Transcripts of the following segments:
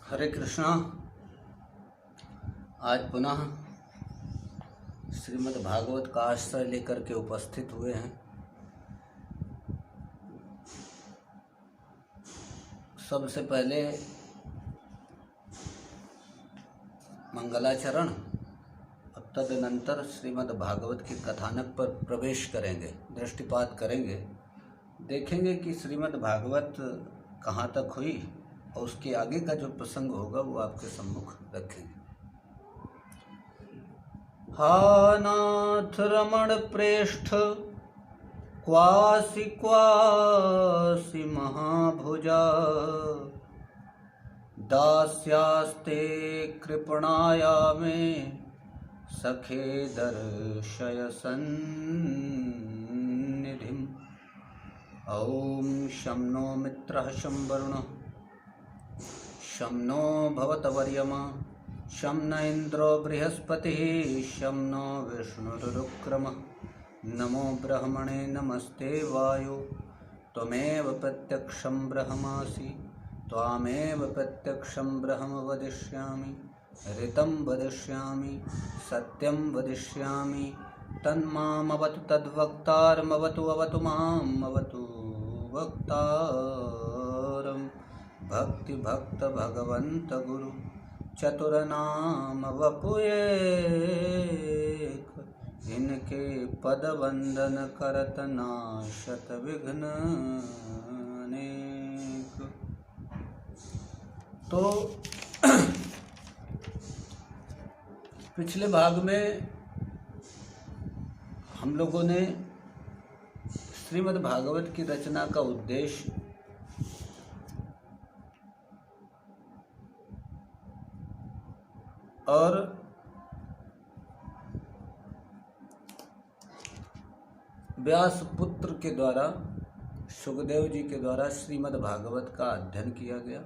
हरे कृष्णा। आज पुनः श्रीमद् भागवत का आश्रय लेकर के उपस्थित हुए हैं। सबसे पहले मंगलाचरण और तदनंतर श्रीमद् भागवत की कथानक पर प्रवेश करेंगे, दृष्टिपात करेंगे, देखेंगे कि श्रीमद् भागवत कहाँ तक हुई और उसके आगे का जो प्रसंग होगा वो आपके सम्मुख रखेंगे। हा नाथ रमण प्रेष्ठ क्वासी क्वासी महाभुजा दास्यास्ते कृपणाया में सखे दर्शय सन्निधिम्। ॐ शं नो मित्रः शं वरुणः शं नो भवतवर्यमा शं न इन्द्रो बृहस्पतिः शं नो विष्णुरुक्रमः। नमो ब्रह्मणे नमस्ते वायो त्वमेव प्रत्यक्षं ब्रह्मासि त्वामेव प्रत्यक्षं ब्रह्म वदिष्यामि ऋतं वदिष्यामि सत्यं वदिष्यामि तन्मामवतु तद्वक्तारमवतु अवतु माम् अवतु वक्तारम्। भक्ति भक्त भगवंत गुरु चतुरनाम वपुएक इनके पद वंदन करत नाशत विघ्न अनेक। तो पिछले भाग में हम लोगों ने श्रीमद् भागवत की रचना का उद्देश्य और व्यास पुत्र के द्वारा सुखदेव जी के द्वारा श्रीमद् भागवत का अध्ययन किया गया।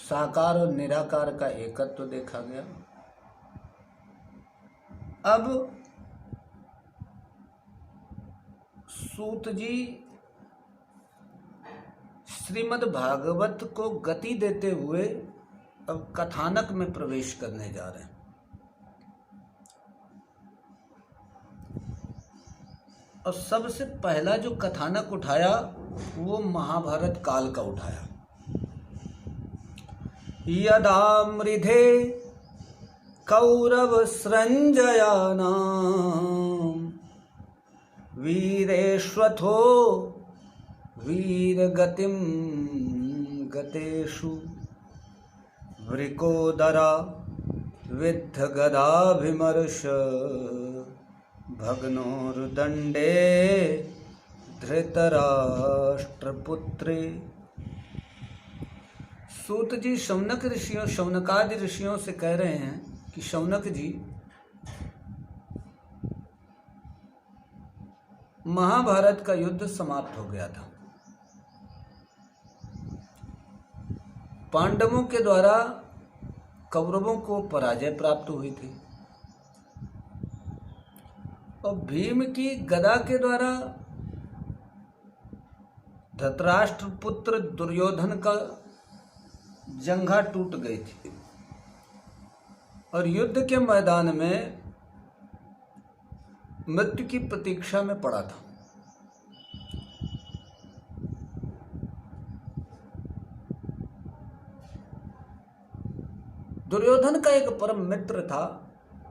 साकार और निराकार का एकत्व देखा गया। अब सूत जी श्रीमद् भागवत को गति देते हुए अब कथानक में प्रवेश करने जा रहे हैं। और सबसे पहला जो कथानक उठाया वो महाभारत काल का उठाया। यदा मृधे कौरव सृंजयानां वीरेश्वथो वीरगतिं गतेषु वृकोदरा विद्धगदाभिमर्श भग्नोर्दण्डे धृतराष्ट्रपुत्रे। सूत जी शौनकादि ऋषियों से कह रहे हैं कि शौनक जी, महाभारत का युद्ध समाप्त हो गया था। पांडवों के द्वारा कौरवों को पराजय प्राप्त हुई थी और भीम की गदा के द्वारा धृतराष्ट्र पुत्र दुर्योधन का जंघा टूट गई थी और युद्ध के मैदान में मृत्यु की प्रतीक्षा में पड़ा था। दुर्योधन का एक परम मित्र था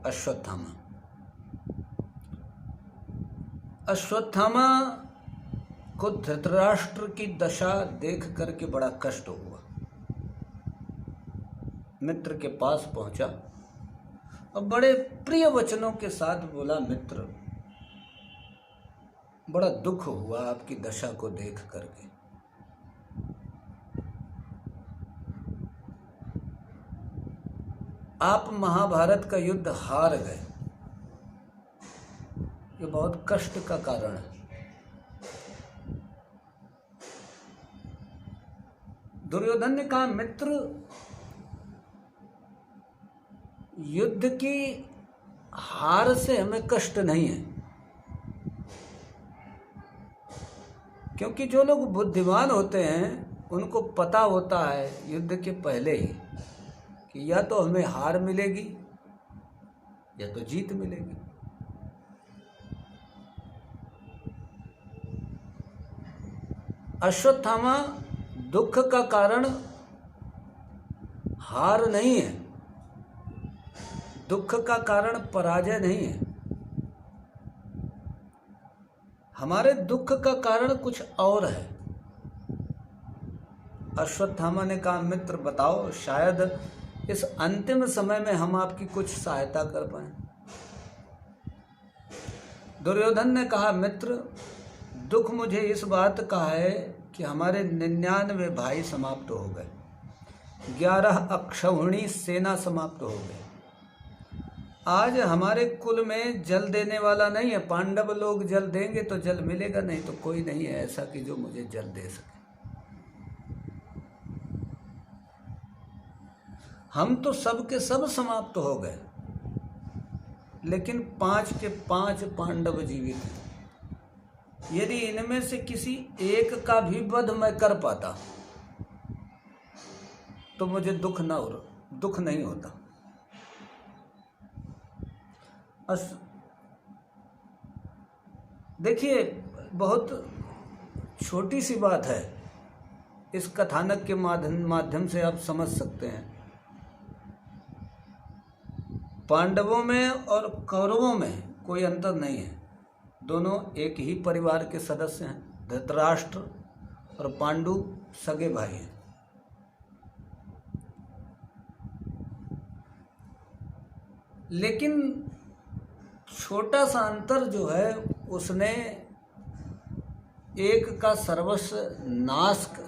अश्वत्थामा। अश्वत्थामा को धृतराष्ट्र की दशा देख करके बड़ा कष्ट हुआ। मित्र के पास पहुंचा और बड़े प्रिय वचनों के साथ बोला, मित्र, बड़ा दुख हुआ आपकी दशा को देख करके। आप महाभारत का युद्ध हार गए, ये बहुत कष्ट का कारण है। दुर्योधन ने कहा, मित्र, युद्ध की हार से हमें कष्ट नहीं है, क्योंकि जो लोग बुद्धिमान होते हैं उनको पता होता है युद्ध के पहले ही कि या तो हमें हार मिलेगी या तो जीत मिलेगी। अश्वत्थामा दुख का कारण हार नहीं है, दुख का कारण पराजय नहीं है। हमारे दुख का कारण कुछ और है। अश्वत्थामा ने कहा, मित्र बताओ, शायद इस अंतिम समय में हम आपकी कुछ सहायता कर पाए। दुर्योधन ने कहा, मित्र दुख मुझे इस बात का है कि हमारे 99 भाई समाप्त हो गए, 11 अक्षौहिणी सेना समाप्त हो गई। आज हमारे कुल में जल देने वाला नहीं है। पांडव लोग जल देंगे तो जल मिलेगा, नहीं तो कोई नहीं है ऐसा कि जो मुझे जल दे सके। हम तो सब के सब समाप्त हो गए, लेकिन 5 के 5 पांडव जीवित हैं। यदि इनमें से किसी एक का भी वध मैं कर पाता तो मुझे दुख नहीं होता। देखिए, बहुत छोटी सी बात है, इस कथानक के माध्यम से आप समझ सकते हैं। पांडवों में और कौरवों में कोई अंतर नहीं है, दोनों एक ही परिवार के सदस्य हैं। धृतराष्ट्र और पांडु सगे भाई हैं। लेकिन छोटा सा अंतर जो है, उसने एक का सर्वस्व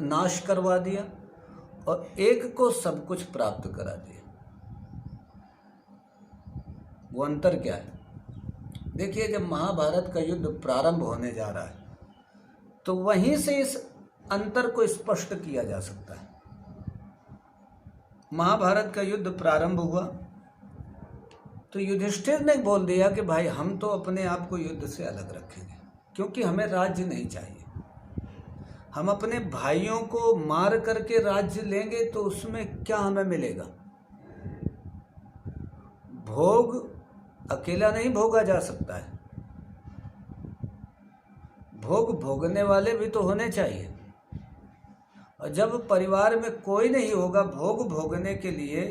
नाश करवा दिया और एक को सब कुछ प्राप्त करा दिया। वो अंतर क्या है? देखिए, जब महाभारत का युद्ध प्रारंभ होने जा रहा है तो वहीं से इस अंतर को स्पष्ट किया जा सकता है। महाभारत का युद्ध प्रारंभ हुआ तो युधिष्ठिर ने बोल दिया कि भाई हम तो अपने आप को युद्ध से अलग रखेंगे, क्योंकि हमें राज्य नहीं चाहिए। हम अपने भाइयों को मार करके राज्य लेंगे तो उसमें क्या हमें मिलेगा? भोग अकेला नहीं भोगा जा सकता है, भोग भोगने वाले भी तो होने चाहिए। और जब परिवार में कोई नहीं होगा भोग भोगने के लिए,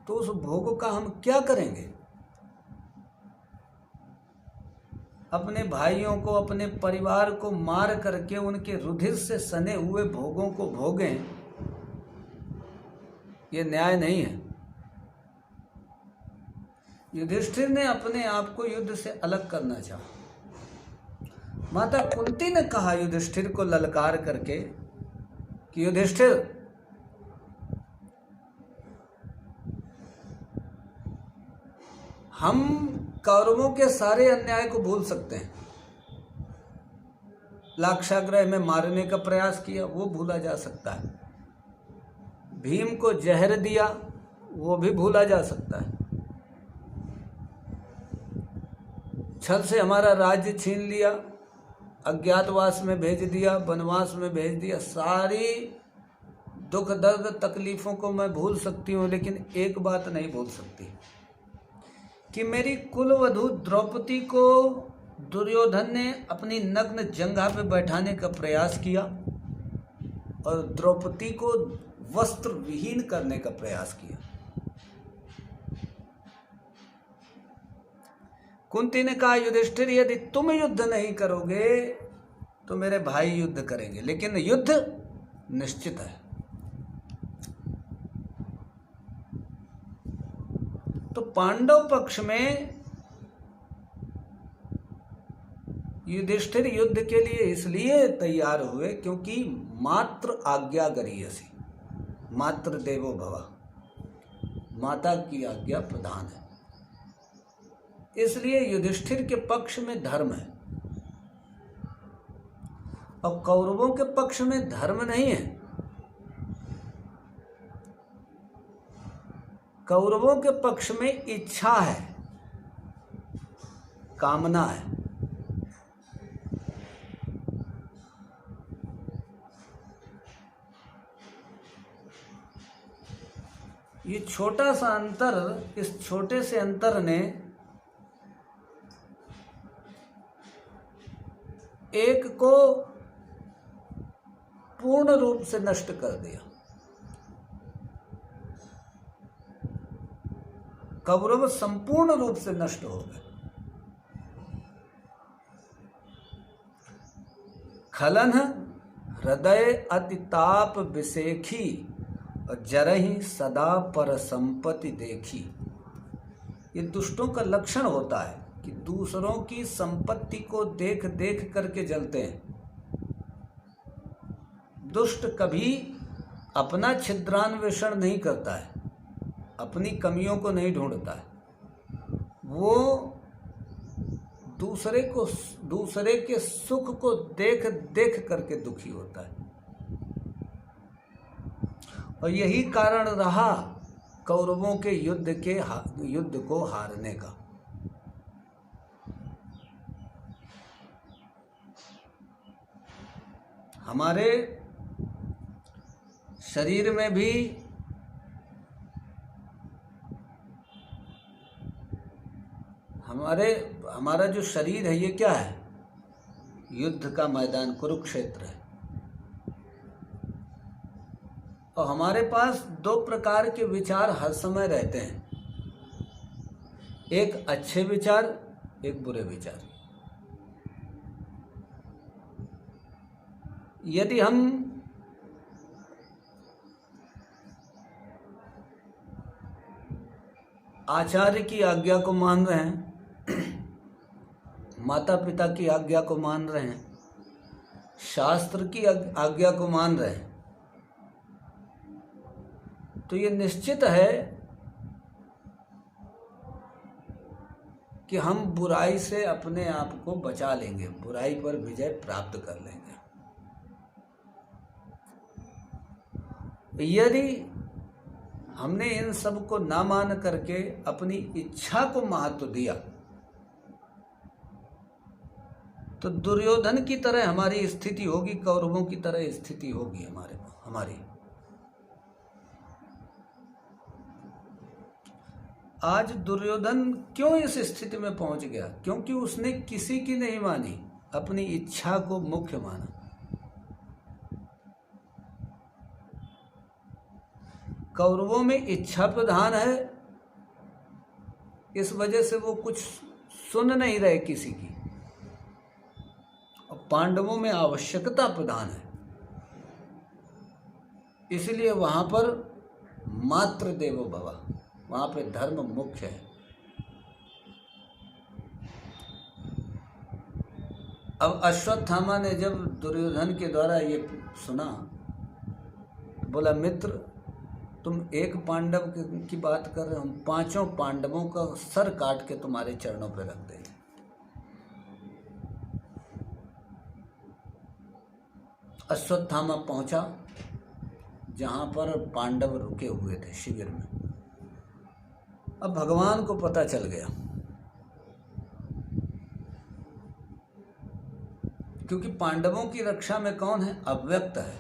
तो उस भोग का हम क्या करेंगे? अपने भाइयों को, अपने परिवार को मार करके उनके रुधिर से सने हुए भोगों को भोगें, ये न्याय नहीं है। युधिष्ठिर ने अपने आप को युद्ध से अलग करना चाहा। माता कुंती ने कहा युधिष्ठिर को ललकार करके कि युधिष्ठिर, हम कौरवों के सारे अन्याय को भूल सकते हैं। लाक्षागृह में मारने का प्रयास किया, वो भूला जा सकता है। भीम को जहर दिया, वो भी भूला जा सकता है। छल से हमारा राज्य छीन लिया, अज्ञातवास में भेज दिया, वनवास में भेज दिया, सारी दुख दर्द तकलीफों को मैं भूल सकती हूँ, लेकिन एक बात नहीं भूल सकती कि मेरी कुलवधू द्रौपदी को दुर्योधन ने अपनी नग्न जंघा पे बैठाने का प्रयास किया और द्रौपदी को वस्त्र विहीन करने का प्रयास किया। कुंती ने कहा युधिष्ठिर, यदि तुम युद्ध नहीं करोगे तो मेरे भाई युद्ध करेंगे, लेकिन युद्ध निश्चित है। तो पांडव पक्ष में युधिष्ठिर युद्ध के लिए इसलिए तैयार हुए क्योंकि मात्र आज्ञा गरीयसी, मात्र देवो भव, माता की आज्ञा प्रधान है। इसलिए युधिष्ठिर के पक्ष में धर्म है और कौरवों के पक्ष में धर्म नहीं है। कौरवों के पक्ष में इच्छा है, कामना है। ये छोटा सा अंतर, इस छोटे से अंतर ने एक को पूर्ण रूप से नष्ट कर दिया। कौरव संपूर्ण रूप से नष्ट हो गए। खलन हृदय अतिताप विसेखी और जरहि सदा पर संपत्ति देखी। ये दुष्टों का लक्षण होता है कि दूसरों की संपत्ति को देख देख करके जलते हैं। दुष्ट कभी अपना छिद्रान्वेषण नहीं करता है, अपनी कमियों को नहीं ढूंढता है। वो दूसरे के सुख को देख देख करके दुखी होता है। और यही कारण रहा कौरवों के युद्ध को हारने का। हमारे शरीर में भी हमारा जो शरीर है, ये क्या है? युद्ध का मैदान, कुरुक्षेत्र है। और हमारे पास दो प्रकार के विचार हर समय रहते हैं, एक अच्छे विचार, एक बुरे विचार। यदि हम आचार्य की आज्ञा को मान रहे हैं, माता पिता की आज्ञा को मान रहे हैं, शास्त्र की आज्ञा को मान रहे हैं, तो ये निश्चित है कि हम बुराई से अपने आप को बचा लेंगे, बुराई पर विजय प्राप्त कर लेंगे। यदि हमने इन सब को ना मान करके अपनी इच्छा को महत्व दिया, तो दुर्योधन की तरह हमारी स्थिति होगी, कौरवों की तरह स्थिति होगी हमारी। आज दुर्योधन क्यों इस स्थिति में पहुंच गया? क्योंकि उसने किसी की नहीं मानी, अपनी इच्छा को मुख्य माना। कौरवों में इच्छा प्रधान है, इस वजह से वो कुछ सुन नहीं रहे किसी की। और पांडवों में आवश्यकता प्रधान है, इसलिए वहां पर मातृ देवो भव, वहां पे धर्म मुख्य है। अब अश्वत्थामा ने जब दुर्योधन के द्वारा ये सुना, बोला मित्र, तुम एक पांडव की बात कर रहे हो, हम पांचों पांडवों का सर काट के तुम्हारे चरणों पर रख देंगे। अश्वत्थामा पहुंचा जहां पर पांडव रुके हुए थे शिविर में। अब भगवान को पता चल गया, क्योंकि पांडवों की रक्षा में कौन है? अव्यक्त है,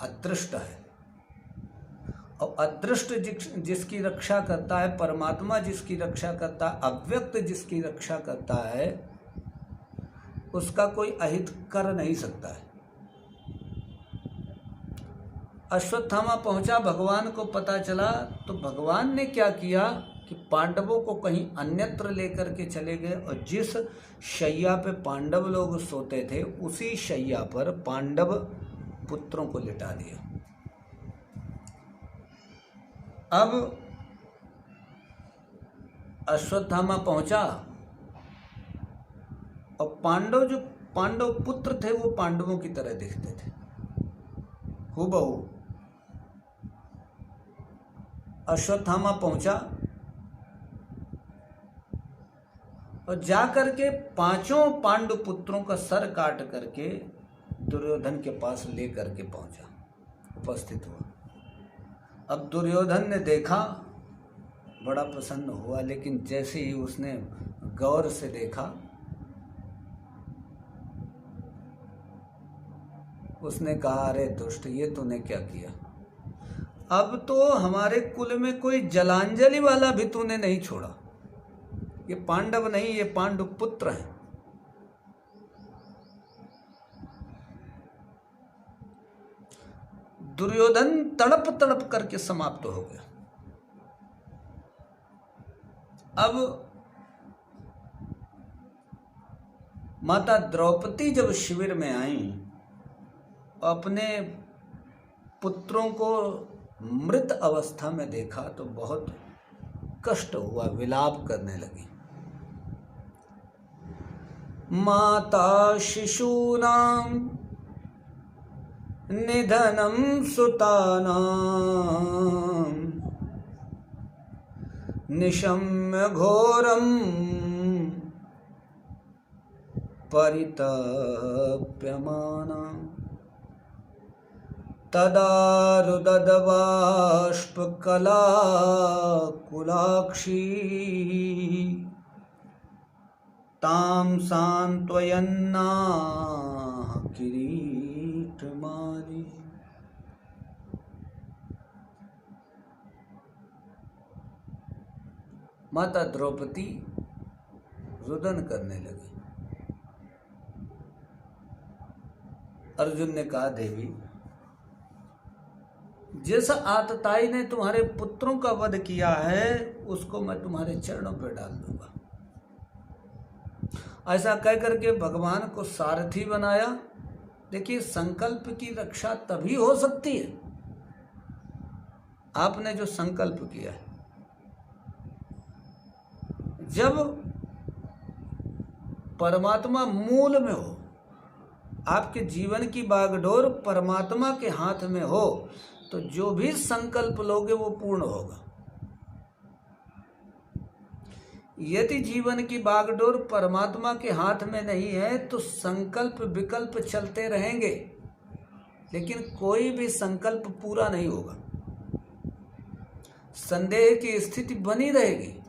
अदृष्ट है। और अदृष्ट जिसकी रक्षा करता है, परमात्मा जिसकी रक्षा करता है, अव्यक्त जिसकी रक्षा करता है, उसका कोई अहित कर नहीं सकता है। अश्वत्थामा पहुंचा, भगवान को पता चला, तो भगवान ने क्या किया कि पांडवों को कहीं अन्यत्र लेकर के चले गए और जिस शैया पे पांडव लोग सोते थे, उसी शैया पर पांडव पुत्रों को लिटा दिया। अब अश्वत्थामा पहुंचा और पांडव पुत्र थे, वो पांडवों की तरह दिखते थे हूबहू। अश्वत्थामा पहुंचा और जाकर के पांचों पांडु पुत्रों का सर काट करके दुर्योधन के पास लेकर के पहुंचा, उपस्थित हुआ। अब दुर्योधन ने देखा, बड़ा प्रसन्न हुआ, लेकिन जैसे ही उसने गौर से देखा, उसने कहा, अरे दुष्ट, ये तूने क्या किया? अब तो हमारे कुल में कोई जलांजलि वाला भी तूने नहीं छोड़ा। ये पांडव नहीं, ये पांडु पुत्र हैं। दुर्योधन तड़प तड़प करके समाप्त हो गया। अब माता द्रौपदी जब शिविर में आई, अपने पुत्रों को मृत अवस्था में देखा तो बहुत कष्ट हुआ, विलाप करने लगी। माता शिशूनां निधनं सुतानां निशम्य घोरं परितप्यमाना तदा रुदद्बाष्पकलाकुलाक्षी तां सान्त्वयन्नाह किरीटमाली। माता द्रौपदी रुदन करने लगी। अर्जुन ने कहा, देवी, जिस आतताई ने तुम्हारे पुत्रों का वध किया है उसको मैं तुम्हारे चरणों पर डाल दूंगा। ऐसा कह करके भगवान को सारथी बनाया। देखिए, संकल्प की रक्षा तभी हो सकती है, आपने जो संकल्प किया है, जब परमात्मा मूल में हो, आपके जीवन की बागडोर परमात्मा के हाथ में हो, तो जो भी संकल्प लोगे वो पूर्ण होगा। यदि जीवन की बागडोर परमात्मा के हाथ में नहीं है तो संकल्प विकल्प चलते रहेंगे, लेकिन कोई भी संकल्प पूरा नहीं होगा। संदेह की स्थिति बनी रहेगी,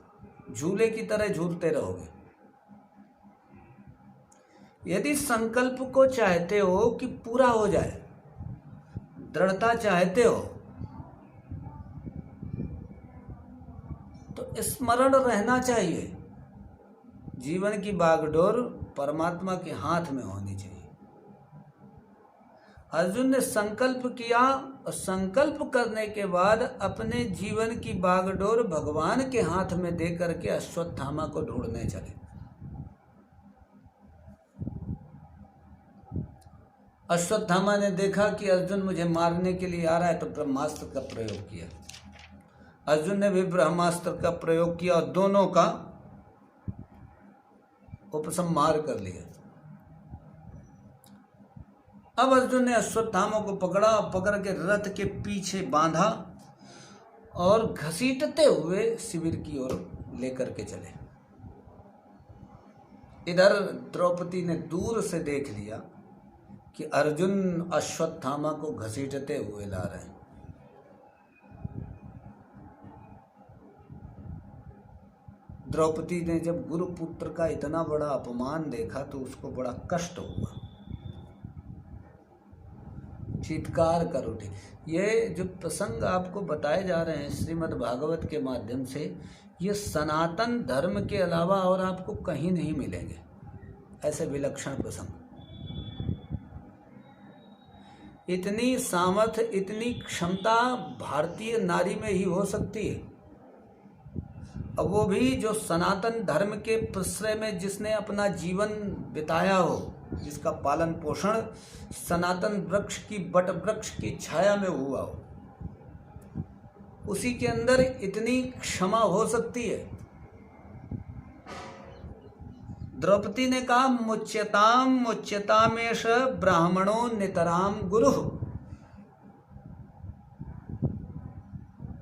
झूले की तरह झूलते रहोगे। यदि संकल्प को चाहते हो कि पूरा हो जाए, दृढ़ता चाहते हो, तो स्मरण रहना चाहिए, जीवन की बागडोर परमात्मा के हाथ में होनी चाहिए। अर्जुन ने संकल्प किया और संकल्प करने के बाद अपने जीवन की बागडोर भगवान के हाथ में दे करके अश्वत्थामा को ढूंढने चले। अश्वत्थामा ने देखा कि अर्जुन मुझे मारने के लिए आ रहा है, तो ब्रह्मास्त्र का प्रयोग किया। अर्जुन ने भी ब्रह्मास्त्र का प्रयोग किया और दोनों का उपसंहार कर लिया। अब अर्जुन ने अश्वत्थामा को पकड़ा, पकड़ के रथ के पीछे बांधा और घसीटते हुए शिविर की ओर लेकर के चले। इधर द्रौपदी ने दूर से देख लिया कि अर्जुन अश्वत्थामा को घसीटते हुए ला रहे हैं। द्रौपदी ने जब गुरुपुत्र का इतना बड़ा अपमान देखा तो उसको बड़ा कष्ट हुआ, चीत्कार कर उठी। ये जो प्रसंग आपको बताए जा रहे हैं श्रीमद् भागवत के माध्यम से, ये सनातन धर्म के अलावा और आपको कहीं नहीं मिलेंगे ऐसे विलक्षण प्रसंग। इतनी सामर्थ्य, इतनी क्षमता भारतीय नारी में ही हो सकती है। अब वो भी जो सनातन धर्म के प्रश्रय में जिसने अपना जीवन बिताया हो, जिसका पालन पोषण सनातन वृक्ष की, बट वृक्ष की छाया में हुआ हो, उसी के अंदर इतनी क्षमा हो सकती है। द्रौपदी ने कहा, मुच्यताम मुच्यतामेष ब्राह्मणो नितराम गुरु।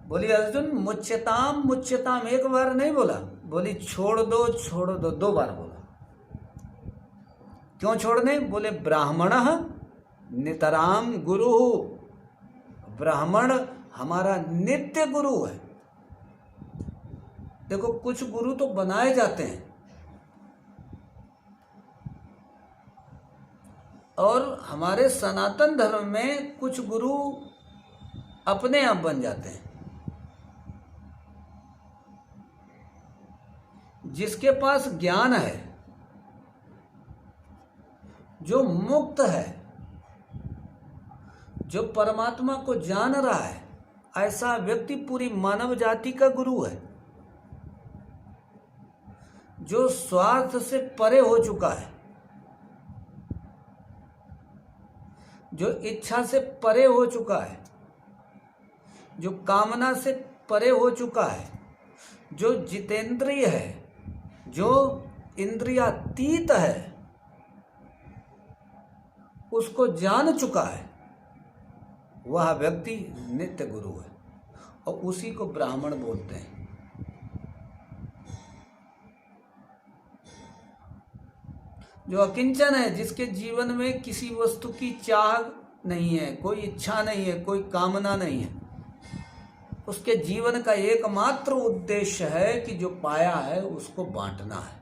बोली अर्जुन, मुच्यताम मुच्यताम एक बार नहीं बोला, बोली छोड़ दो छोड़ दो, दो बार बोला। क्यों छोड़ने? बोले ब्राह्मणः नितराम गुरु, ब्राह्मण हमारा नित्य गुरु है। देखो, कुछ गुरु तो बनाए जाते हैं और हमारे सनातन धर्म में कुछ गुरु अपने आप बन जाते हैं। जिसके पास ज्ञान है, जो मुक्त है, जो परमात्मा को जान रहा है, ऐसा व्यक्ति पूरी मानव जाति का गुरु है। जो स्वार्थ से परे हो चुका है, जो इच्छा से परे हो चुका है, जो कामना से परे हो चुका है, जो जितेंद्रिय है, जो इंद्रियातीत है, उसको जान चुका है, वह व्यक्ति नित्य गुरु है और उसी को ब्राह्मण बोलते हैं। जो अकिंचन है, जिसके जीवन में किसी वस्तु की चाह नहीं है, कोई इच्छा नहीं है, कोई कामना नहीं है, उसके जीवन का एकमात्र उद्देश्य है कि जो पाया है उसको बांटना है।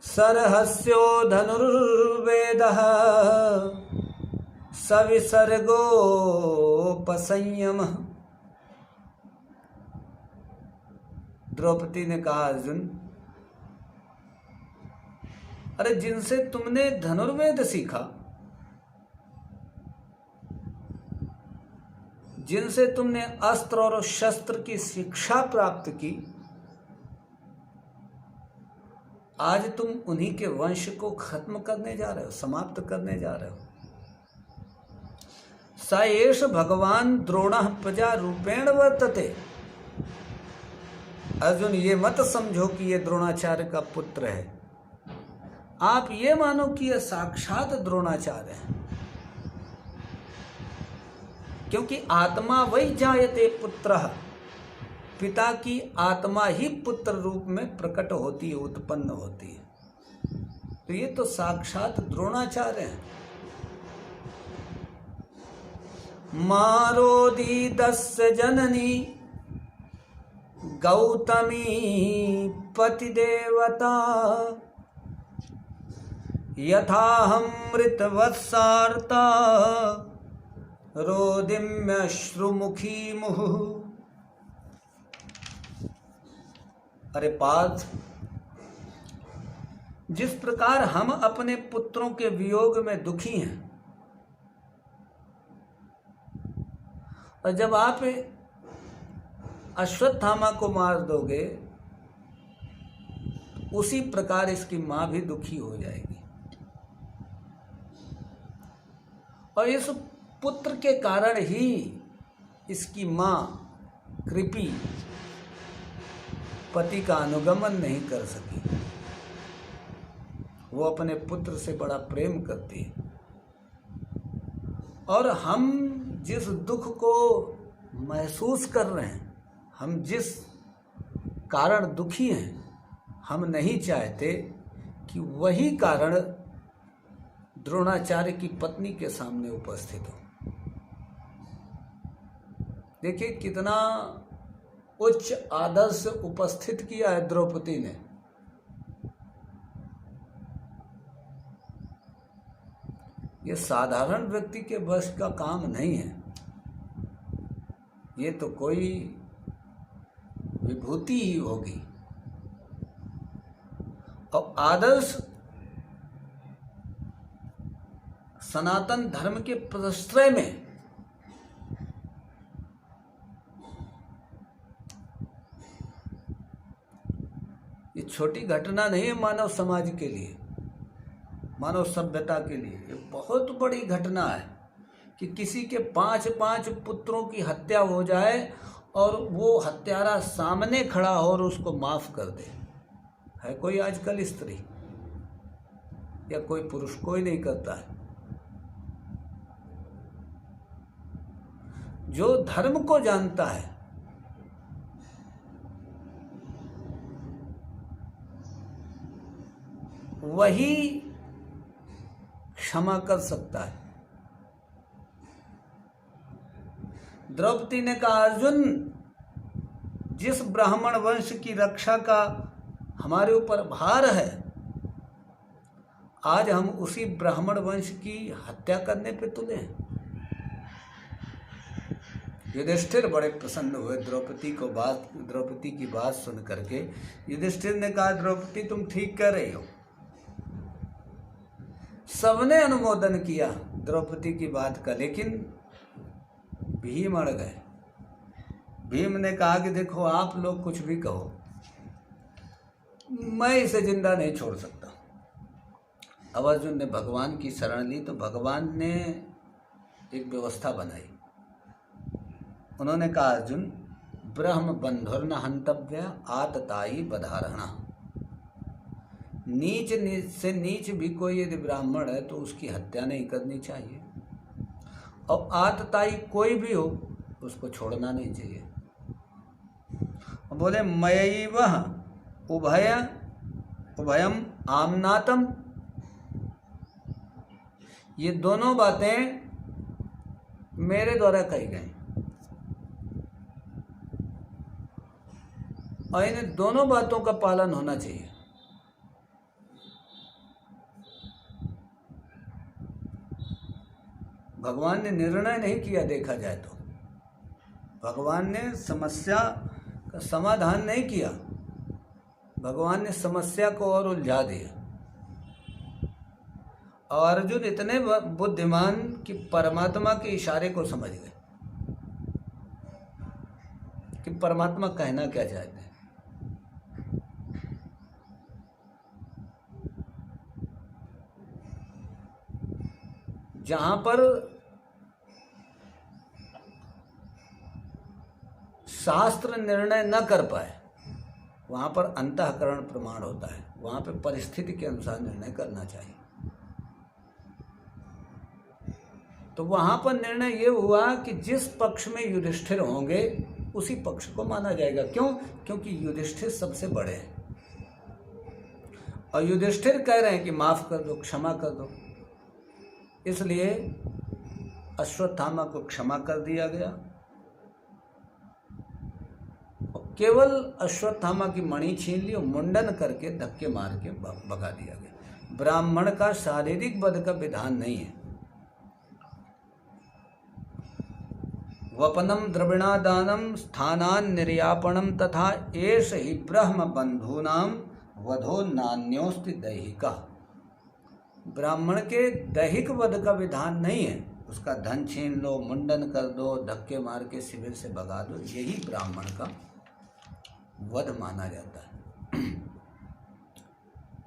सरहस्यो धनुर्वेदः सविसर्गोपसंयमः। द्रौपदी ने कहा, अर्जुन, अरे जिनसे तुमने धनुर्वेद सीखा, जिनसे तुमने अस्त्र और शस्त्र की शिक्षा प्राप्त की, आज तुम उन्हीं के वंश को खत्म करने जा रहे हो, समाप्त करने जा रहे हो। स एष भगवान द्रोणः प्रजा रूपेण वर्तते। अर्जुन, ये मत समझो कि ये द्रोणाचार्य का पुत्र है, आप ये मानो कि ये साक्षात द्रोणाचार्य है। क्योंकि आत्मा वही जायते पुत्रः, पिता की आत्मा ही पुत्र रूप में प्रकट होती है, उत्पन्न होती है। तो ये तो साक्षात द्रोणाचार्य हैं। मारोदीदस्य जननी गौतमी पतिदेवता यथाहमृतवत्सार्ता रोदिम्यश्रुमुखी मुहुः। अरे पार्थ, जिस प्रकार हम अपने पुत्रों के वियोग में दुखी हैं, और जब आप अश्वत्थामा को मार दोगे, उसी प्रकार इसकी मां भी दुखी हो जाएगी। और इस पुत्र के कारण ही इसकी मां कृपी पति का अनुगमन नहीं कर सकी। वो अपने पुत्र से बड़ा प्रेम करती है। और हम जिस दुख को महसूस कर रहे हैं, हम जिस कारण दुखी हैं, हम नहीं चाहते कि वही कारण द्रोणाचार्य की पत्नी के सामने उपस्थित हो। देखिए कितना उच्च आदर्श उपस्थित किया है द्रौपदी ने। ये साधारण व्यक्ति के बस का काम नहीं है, ये तो कोई विभूति ही होगी। और आदर्श सनातन धर्म के प्रश्रय में ये छोटी घटना नहीं है मानव समाज के लिए, मानव सभ्यता के लिए। ये बहुत बड़ी घटना है कि किसी के 5 पुत्रों की हत्या हो जाए और वो हत्यारा सामने खड़ा हो और उसको माफ कर दे। है कोई आजकल स्त्री या कोई पुरुष? कोई नहीं करता है। जो धर्म को जानता है, वही क्षमा कर सकता है। द्रौपदी ने कहा, अर्जुन, जिस ब्राह्मण वंश की रक्षा का हमारे ऊपर भार है, आज हम उसी ब्राह्मण वंश की हत्या करने पे तुले हैं। युधिष्ठिर बड़े प्रसन्न हुए द्रौपदी की बात सुन करके। युधिष्ठिर ने कहा, द्रौपदी तुम ठीक कह रही हो। सबने अनुमोदन किया द्रौपदी की बात का, लेकिन भीम अड़ गए। भीम ने कहा कि देखो आप लोग कुछ भी कहो, मैं इसे जिंदा नहीं छोड़ सकता। अब अर्जुन ने भगवान की शरण ली तो भगवान ने एक व्यवस्था बनाई। उन्होंने कहा, अर्जुन ब्रह्म बंधुर्न हंतव्य आतताई बधारणा। नीच से नीच भी कोई यदि ब्राह्मण है तो उसकी हत्या नहीं करनी चाहिए, और आतताई कोई भी हो उसको छोड़ना नहीं चाहिए। बोले मयैव उभयम आमनातम। ये दोनों बातें मेरे द्वारा कही गई और इन दोनों बातों का पालन होना चाहिए। भगवान ने निर्णय नहीं किया, देखा जाए तो भगवान ने समस्या का समाधान नहीं किया, भगवान ने समस्या को और उलझा दिया। और अर्जुन इतने बुद्धिमान कि परमात्मा के इशारे को समझ गए कि परमात्मा कहना क्या चाहते हैं। जहां पर शास्त्र निर्णय न कर पाए वहां पर अंतःकरण प्रमाण होता है, वहां पर परिस्थिति के अनुसार निर्णय करना चाहिए। तो वहां पर निर्णय ये हुआ कि जिस पक्ष में युधिष्ठिर होंगे उसी पक्ष को माना जाएगा। क्यों? क्योंकि युधिष्ठिर सबसे बड़े हैं और युधिष्ठिर कह रहे हैं कि माफ कर दो, क्षमा कर दो, इसलिए अश्वत्थामा को क्षमा कर दिया गया और केवल अश्वत्थामा की मणि छीन ली और मुंडन करके धक्के मार के भगा दिया गया। ब्राह्मण का शारीरिक वध का विधान नहीं है। वपनम द्रविणादानम स्थानान निर्यापणम तथा एष ही ब्रह्म बंधूनाम वधो नान्योस्ति दैहिका। ब्राह्मण के दैहिक वध का विधान नहीं है, उसका धन छीन लो, मुंडन कर दो, धक्के मार के शिविर से भगा दो, यही ब्राह्मण का वध माना जाता है।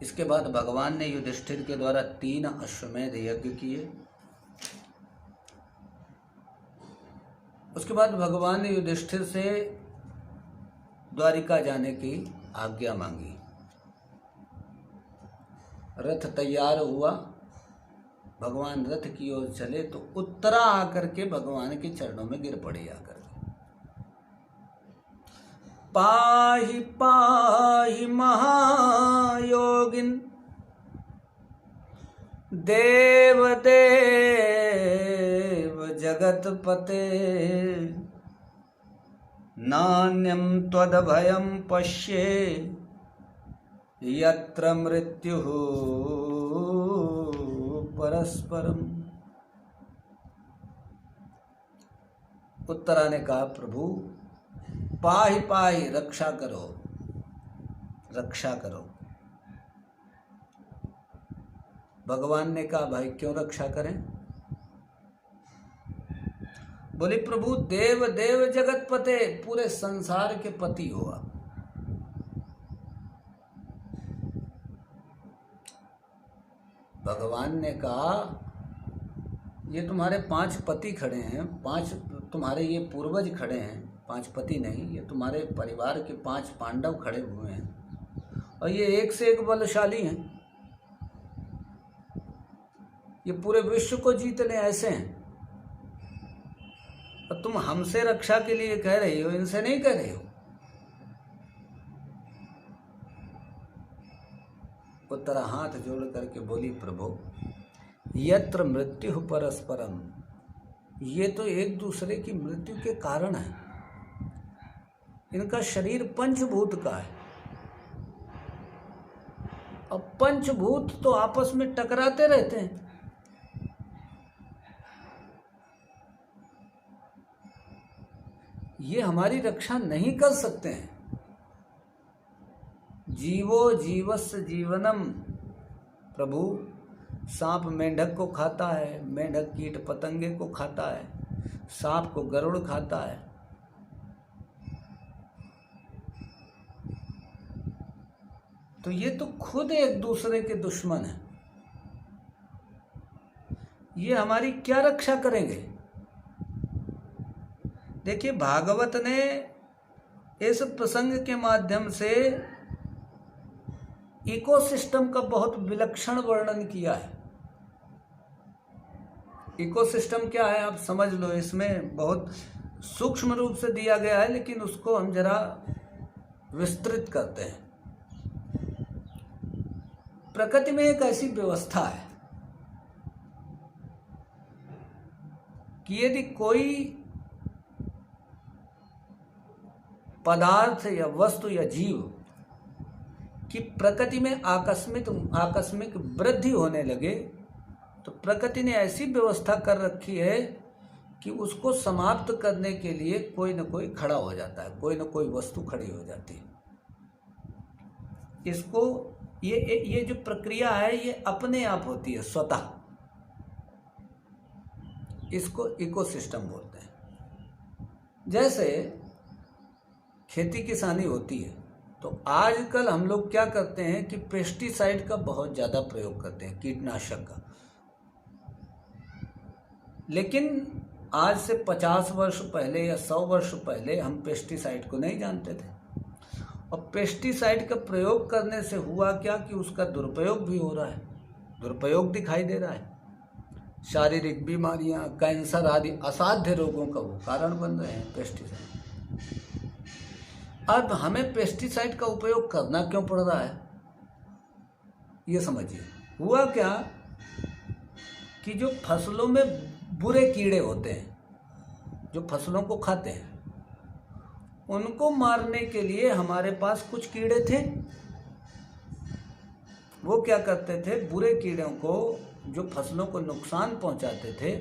इसके बाद भगवान ने युधिष्ठिर के द्वारा 3 अश्वमेध यज्ञ किए। उसके बाद भगवान ने युधिष्ठिर से द्वारिका जाने की आज्ञा मांगी। रथ तैयार हुआ, भगवान रथ की ओर चले तो उत्तरा आकर के भगवान के चरणों में गिर पड़ी आकर के। पाहि पाहि महायोगिन देव देव जगतपते नान्यं त्वदभयं पश्ये यत्र मृत्युः परस्परम। उत्तरा ने कहा, प्रभु पाहि पाहि, रक्षा करो, रक्षा करो। भगवान ने कहा, भाई क्यों रक्षा करें? बोले, प्रभु देव देव जगत पते, पूरे संसार के पति हो आप। भगवान ने कहा, ये तुम्हारे 5 पति खड़े हैं, 5 तुम्हारे ये पूर्वज खड़े हैं, 5 पति नहीं, ये तुम्हारे परिवार के 5 पांडव खड़े हुए हैं और ये एक से एक बलशाली हैं, ये पूरे विश्व को जीत ले ऐसे हैं, और तुम हमसे रक्षा के लिए कह रही हो, इनसे नहीं कह रही हो। उत्तरा हाथ जोड़ करके बोली, प्रभु यत्र मृत्यु परस्परम, ये तो एक दूसरे की मृत्यु के कारण है, इनका शरीर पंचभूत का है, अब पंचभूत तो आपस में टकराते रहते हैं। ये हमारी रक्षा नहीं कर सकते हैं। जीवो जीवस्य जीवनम, प्रभु सांप मेंढक को खाता है, मेंढक कीट पतंगे को खाता है, सांप को गरुड़ खाता है। तो ये तो खुद एक दूसरे के दुश्मन हैं। ये हमारी क्या रक्षा करेंगे? देखिए, भागवत ने इस प्रसंग के माध्यम से इकोसिस्टम का बहुत विलक्षण वर्णन किया है। इकोसिस्टम क्या है आप समझ लो, इसमें बहुत सूक्ष्म रूप से दिया गया है, लेकिन उसको हम जरा विस्तृत करते हैं। प्रकृति में एक ऐसी व्यवस्था है कि यदि कोई पदार्थ या वस्तु या जीव की प्रकृति में आकस्मिक वृद्धि होने लगे, तो प्रकृति ने ऐसी व्यवस्था कर रखी है कि उसको समाप्त करने के लिए कोई न कोई खड़ा हो जाता है, कोई न कोई वस्तु खड़ी हो जाती है। इसको ये जो प्रक्रिया है ये अपने आप होती है स्वतः। इसको इकोसिस्टम बोलते हैं। जैसे खेती किसानी होती है, तो आजकल हम लोग क्या करते हैं कि पेस्टिसाइड का बहुत ज़्यादा प्रयोग करते हैं, कीटनाशक का। लेकिन आज से 50 वर्ष पहले या 100 वर्ष पहले हम पेस्टिसाइड को नहीं जानते थे। और पेस्टिसाइड का प्रयोग करने से हुआ क्या कि उसका दुरुपयोग भी हो रहा है, दुरुपयोग दिखाई दे रहा है। शारीरिक बीमारियां, कैंसर आदि असाध्य रोगों का वो कारण बन रहे हैं पेस्टिसाइड। अब हमें पेस्टिसाइड का उपयोग करना क्यों पड़ रहा है, ये समझिए। हुआ क्या कि जो फसलों में बुरे कीड़े होते हैं, जो फसलों को खाते हैं, उनको मारने के लिए हमारे पास कुछ कीड़े थे। वो क्या करते थे, बुरे कीड़ों को, जो फसलों को नुकसान पहुंचाते थे,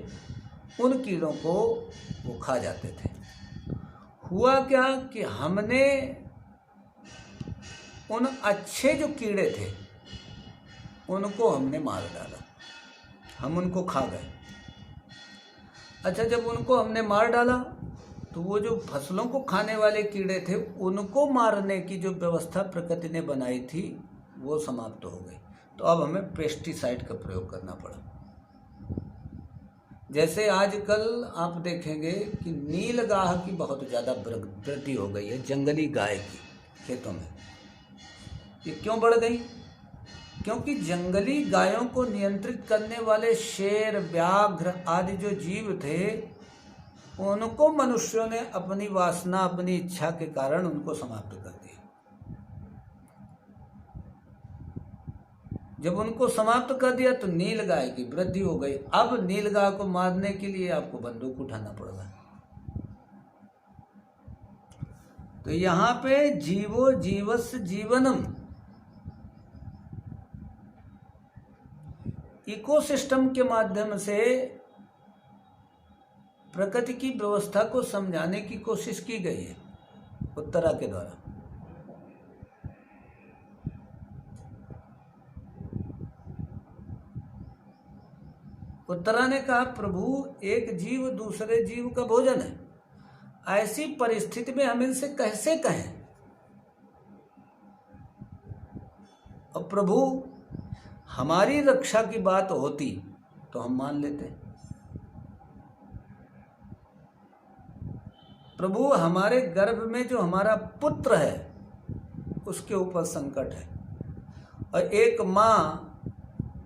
उन कीड़ों को वो खा जाते थे। हुआ क्या कि हमने उन अच्छे जो कीड़े थे उनको हमने मार डाला, हम उनको खा गए। अच्छा, जब उनको हमने मार डाला तो वो जो फसलों को खाने वाले कीड़े थे उनको मारने की जो व्यवस्था प्रकृति ने बनाई थी वो समाप्त हो गई। तो अब हमें पेस्टिसाइड का प्रयोग करना पड़ा। जैसे आजकल आप देखेंगे कि नीलगाह की बहुत ज़्यादा वृद्धि हो गई है, जंगली गाय की खेतों में। ये क्यों बढ़ गई? क्योंकि जंगली गायों को नियंत्रित करने वाले शेर, व्याघ्र आदि जो जीव थे, उनको मनुष्यों ने अपनी वासना, अपनी इच्छा के कारण उनको समाप्त कर दिया। जब उनको समाप्त कर दिया तो नीलगाय की वृद्धि हो गई। अब नीलगाय को मारने के लिए आपको बंदूक उठाना पड़ रहा है। तो यहाँ पे जीवो जीवस्य जीवनम, इकोसिस्टम के माध्यम से प्रकृति की व्यवस्था को समझाने की कोशिश की गई है उत्तरा के द्वारा। उत्तरा ने कहा, प्रभु एक जीव दूसरे जीव का भोजन है, ऐसी परिस्थिति में हम इनसे कैसे कहें? और प्रभु हमारी रक्षा की बात होती तो हम मान लेते। प्रभु हमारे गर्भ में जो हमारा पुत्र है उसके ऊपर संकट है, और एक माँ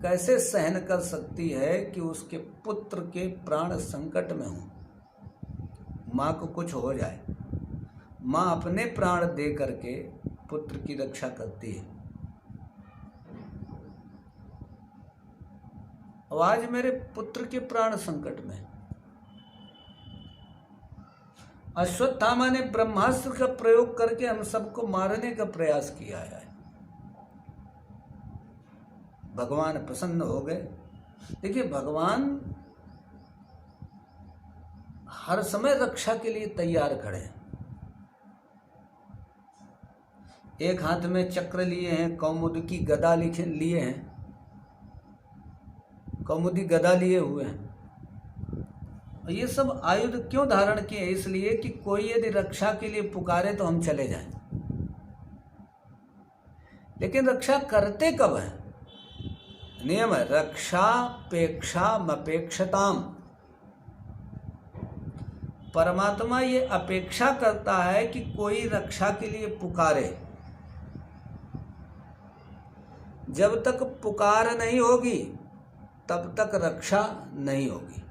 कैसे सहन कर सकती है कि उसके पुत्र के प्राण संकट में हों, माँ को कुछ हो जाए। माँ अपने प्राण दे करके पुत्र की रक्षा करती है। और आज मेरे पुत्र के प्राण संकट में, अश्वत्थामा ने ब्रह्मास्त्र का प्रयोग करके हम सबको मारने का प्रयास किया है। भगवान प्रसन्न हो गए। देखिए, भगवान हर समय रक्षा के लिए तैयार खड़े हैं। एक हाथ में चक्र लिए हैं, कौमुदी गदा लिए हैं, कौमुदी गदा लिए हुए हैं। ये सब आयुध क्यों धारण किए? इसलिए कि कोई यदि रक्षा के लिए पुकारे तो हम चले जाएं। लेकिन रक्षा करते कब है? नियम है रक्षापेक्षामपेक्षताम। परमात्मा ये अपेक्षा करता है कि कोई रक्षा के लिए पुकारे। जब तक पुकार नहीं होगी तब तक रक्षा नहीं होगी।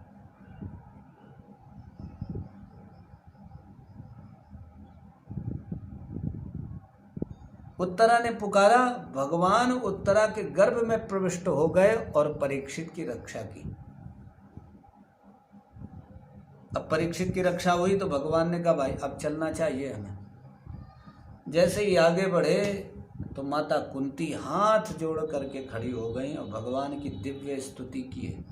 उत्तरा ने पुकारा, भगवान उत्तरा के गर्भ में प्रविष्ट हो गए और परीक्षित की रक्षा की। अब परीक्षित की रक्षा हुई तो भगवान ने कहा भाई अब चलना चाहिए हमें। जैसे ही आगे बढ़े तो माता कुंती हाथ जोड़ करके खड़ी हो गई और भगवान की दिव्य स्तुति किए।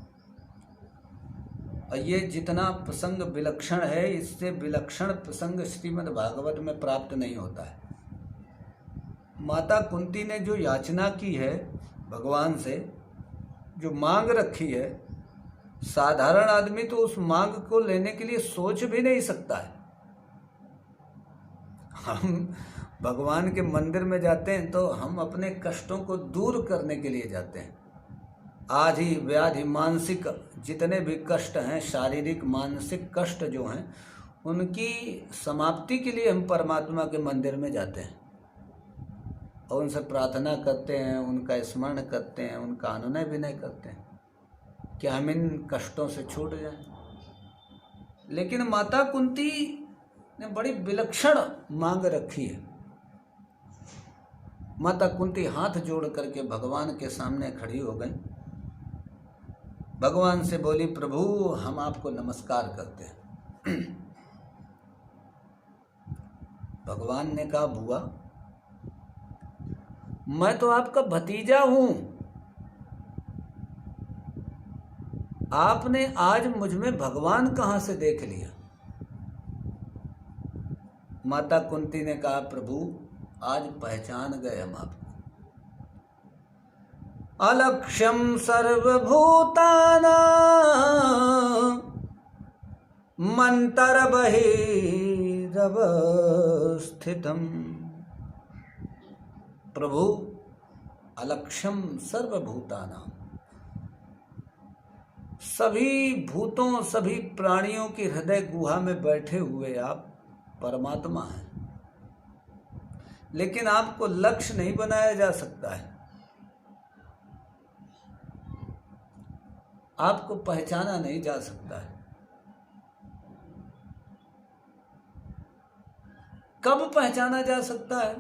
और ये जितना प्रसंग विलक्षण है, इससे विलक्षण प्रसंग श्रीमद् भागवत में प्राप्त नहीं होता है। माता कुंती ने जो याचना की है भगवान से, जो मांग रखी है, साधारण आदमी तो उस मांग को लेने के लिए सोच भी नहीं सकता है। हम भगवान के मंदिर में जाते हैं तो हम अपने कष्टों को दूर करने के लिए जाते हैं। आदि व्याधि मानसिक जितने भी कष्ट हैं, शारीरिक मानसिक कष्ट जो हैं, उनकी समाप्ति के लिए हम परमात्मा के मंदिर में जाते हैं और उनसे प्रार्थना करते हैं, उनका स्मरण करते हैं, उनका अनुनय विनय करते हैं कि हम इन कष्टों से छूट जाएं। लेकिन माता कुंती ने बड़ी विलक्षण मांग रखी है। माता कुंती हाथ जोड़ करके भगवान के सामने खड़ी हो गई। भगवान से बोली, प्रभु हम आपको नमस्कार करते हैं। भगवान ने कहा, बुआ मैं तो आपका भतीजा हूं, आपने आज मुझ में भगवान कहां से देख लिया? माता कुंती ने कहा, प्रभु आज पहचान गए हम आपको। अलक्ष्यम सर्वभूतानां मंतर बहिरवस्थितम्। प्रभु अलक्ष्यम सर्वभूतानां, सभी भूतों सभी प्राणियों की हृदय गुहा में बैठे हुए आप परमात्मा हैं। लेकिन आपको लक्ष्य नहीं बनाया जा सकता है, आपको पहचाना नहीं जा सकता है। कब पहचाना जा सकता है?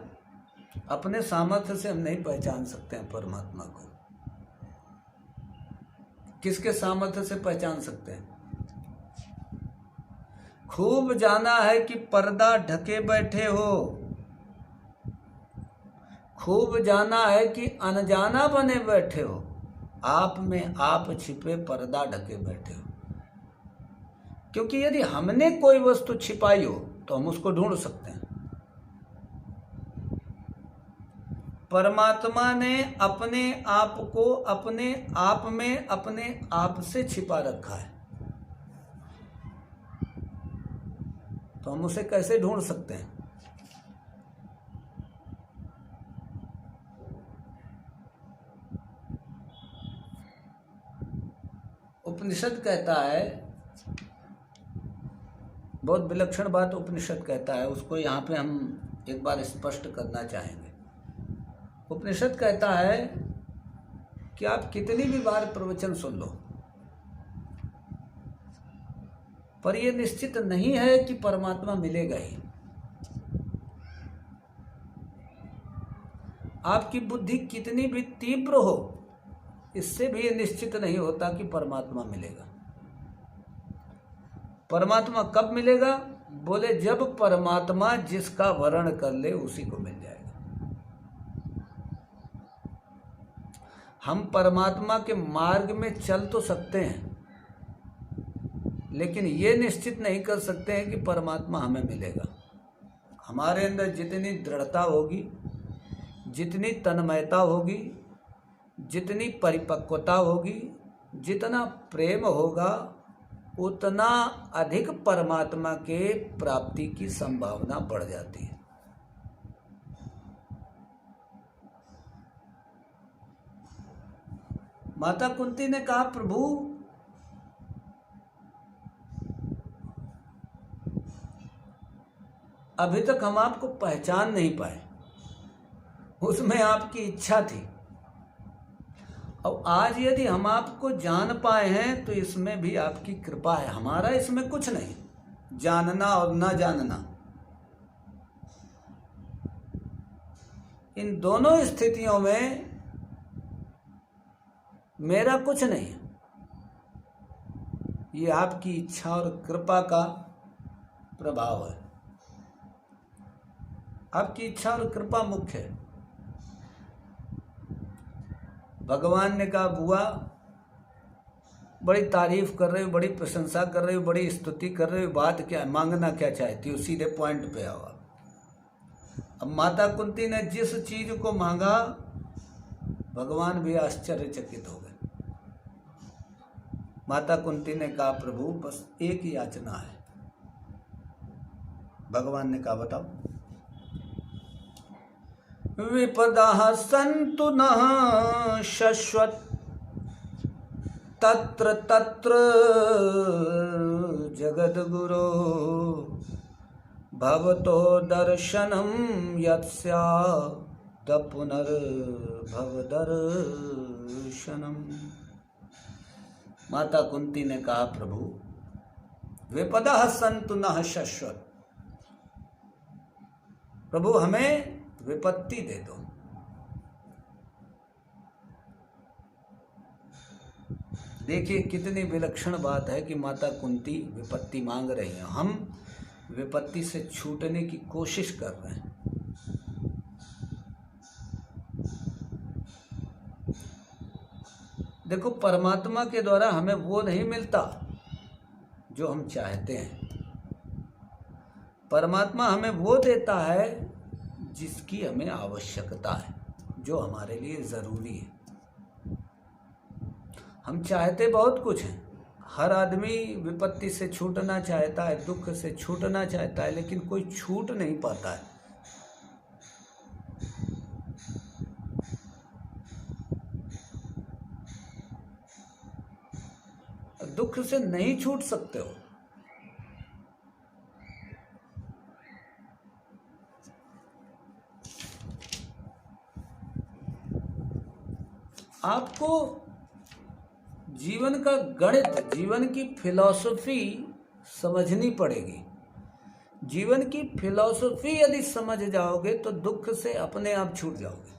अपने सामर्थ्य से हम नहीं पहचान सकते हैं परमात्मा को। किसके सामर्थ्य से पहचान सकते हैं? खूब जाना है कि पर्दा ढके बैठे हो, खूब जाना है कि अनजाना बने बैठे हो, आप में आप छिपे पर्दा ढके बैठे हो। क्योंकि यदि हमने कोई वस्तु छिपाई हो तो हम उसको ढूंढ सकते हैं। परमात्मा ने अपने आप को अपने आप में अपने आप से छिपा रखा है, तो हम उसे कैसे ढूंढ सकते हैं? उपनिषद कहता है, बहुत विलक्षण बात उपनिषद कहता है, उसको यहाँ पे हम एक बार स्पष्ट करना चाहेंगे। उपनिषद कहता है कि आप कितनी भी बार प्रवचन सुन लो, पर यह निश्चित नहीं है कि परमात्मा मिलेगा ही। आपकी बुद्धि कितनी भी तीव्र हो, इससे भी यह निश्चित नहीं होता कि परमात्मा मिलेगा। परमात्मा कब मिलेगा? बोले जब परमात्मा जिसका वर्ण कर ले उसी को मिल जाएगा। हम परमात्मा के मार्ग में चल तो सकते हैं, लेकिन ये निश्चित नहीं कर सकते हैं कि परमात्मा हमें मिलेगा। हमारे अंदर जितनी दृढ़ता होगी, जितनी तन्मयता होगी, जितनी परिपक्वता होगी, जितना प्रेम होगा, उतना अधिक परमात्मा के प्राप्ति की संभावना बढ़ जाती है। माता कुंती ने कहा, प्रभु अभी तक हम आपको पहचान नहीं पाए, उसमें आपकी इच्छा थी। अब आज यदि हम आपको जान पाए हैं तो इसमें भी आपकी कृपा है, हमारा इसमें कुछ नहीं, जानना और ना जानना, इन दोनों स्थितियों में मेरा कुछ नहीं है। ये आपकी इच्छा और कृपा का प्रभाव है। आपकी इच्छा और कृपा मुख्य है। भगवान ने कहा, बुआ बड़ी तारीफ कर रहे हो, बड़ी प्रशंसा कर रहे हो, बड़ी स्तुति कर रहे हो, बात क्या है, मांगना क्या चाहती हो, सीधे पॉइंट पे आओ। अब माता कुंती ने जिस चीज को मांगा, भगवान भी आश्चर्यचकित हो गए। माता कुंती ने कहा, प्रभु बस एक ही याचना है। भगवान ने कहा, बताओ। विपदाः सन्तु नः शश्वत् तत्र तत्र जगद्गुरो भवतो दर्शनं यत्स्यात् पुनर्भवदर्शनम्। माता कुंती ने कहा, प्रभु विपदाः सन्तु नः शश्वत्, प्रभु हमें विपत्ति दे दो। देखिए कितनी विलक्षण बात है कि माता कुंती विपत्ति मांग रही हैं, हम विपत्ति से छूटने की कोशिश कर रहे हैं। देखो, परमात्मा के द्वारा हमें वो नहीं मिलता जो हम चाहते हैं। परमात्मा हमें वो देता है जिसकी हमें आवश्यकता है, जो हमारे लिए ज़रूरी है। हम चाहते बहुत कुछ हैं, हर आदमी विपत्ति से छूटना चाहता है, दुख से छूटना चाहता है, लेकिन कोई छूट नहीं पाता है। दुख से नहीं छूट सकते हो। आपको जीवन का गणित, जीवन की फिलॉसफी समझनी पड़ेगी। जीवन की फिलॉसफी यदि समझ जाओगे तो दुख से अपने आप छूट जाओगे।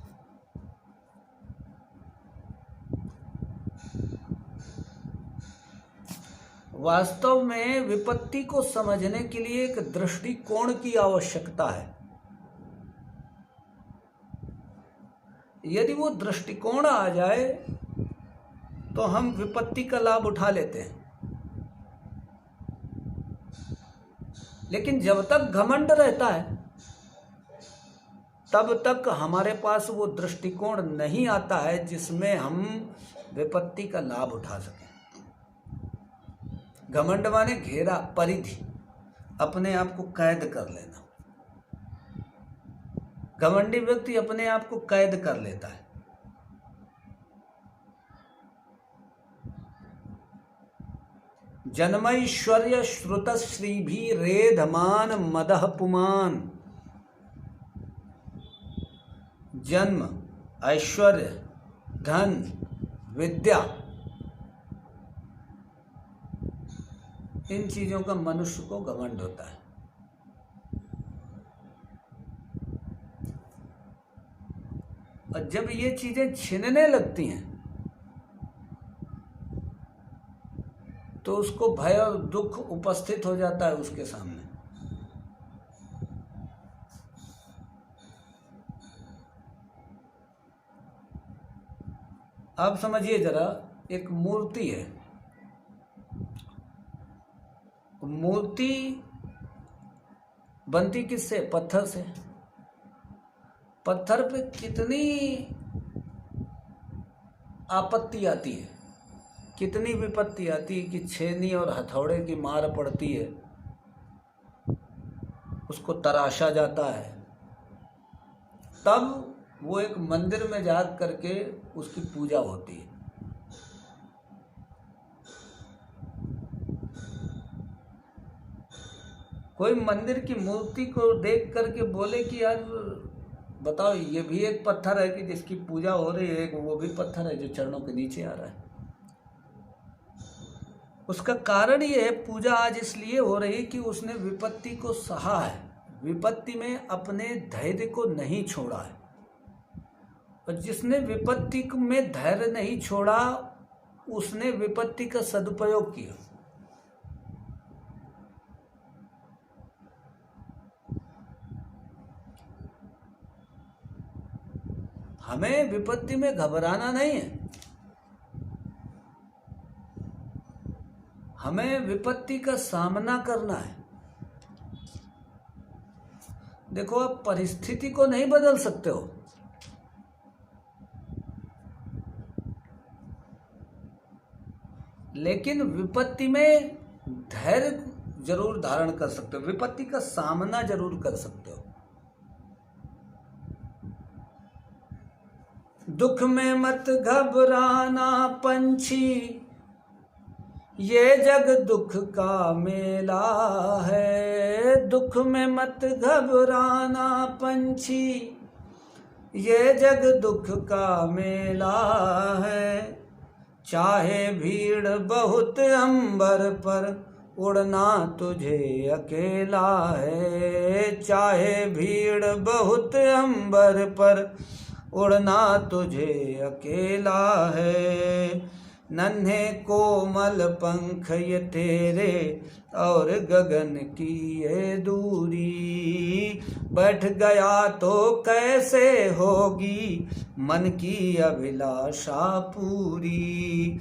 वास्तव में विपत्ति को समझने के लिए एक दृष्टिकोण की आवश्यकता है। यदि वो दृष्टिकोण आ जाए तो हम विपत्ति का लाभ उठा लेते हैं, लेकिन जब तक घमंड रहता है तब तक हमारे पास वो दृष्टिकोण नहीं आता है जिसमें हम विपत्ति का लाभ उठा सकें। घमंड माने घेरा, परिधि, अपने आप को कैद कर लेना। घमंडी व्यक्ति अपने आप को कैद कर लेता है। जन्मैश्वर्य श्रुतश्रीभि रेधमान मदः पुमान। जन्म, ऐश्वर्य, धन, विद्या, इन चीजों का मनुष्य को घमंड होता है। और जब ये चीजें छिनने लगती हैं तो उसको भय और दुख उपस्थित हो जाता है उसके सामने। आप समझिए जरा, एक मूर्ति है, मूर्ति बनती किससे? पत्थर से। पत्थर पे कितनी आपत्ति आती है, कितनी विपत्ति आती है कि छेनी और हथौड़े की मार पड़ती है, उसको तराशा जाता है, तब वो एक मंदिर में जा करके उसकी पूजा होती है। कोई मंदिर की मूर्ति को देख करके बोले कि यार बताओ, ये भी एक पत्थर है कि जिसकी पूजा हो रही है, वो भी पत्थर है जो चरणों के नीचे आ रहा है। उसका कारण ये है, पूजा आज इसलिए हो रही कि उसने विपत्ति को सहा है, विपत्ति में अपने धैर्य को नहीं छोड़ा है। और जिसने विपत्ति में धैर्य नहीं छोड़ा, उसने विपत्ति का सदुपयोग किया। हमें विपत्ति में घबराना नहीं है, हमें विपत्ति का सामना करना है। देखो, आप परिस्थिति को नहीं बदल सकते हो, लेकिन विपत्ति में धैर्य जरूर धारण कर सकते हो, विपत्ति का सामना जरूर कर सकते हो। दुख में मत घबराना पंछी, ये जग दुख का मेला है। दुख में मत घबराना पंछी, ये जग दुख का मेला है। चाहे भीड़ बहुत अंबर पर, उड़ना तुझे अकेला है। चाहे भीड़ बहुत अंबर पर, उड़ना तुझे अकेला है। नन्हे कोमल पंख ये तेरे, और गगन की ये दूरी। बैठ गया तो कैसे होगी मन की अभिलाषा पूरी।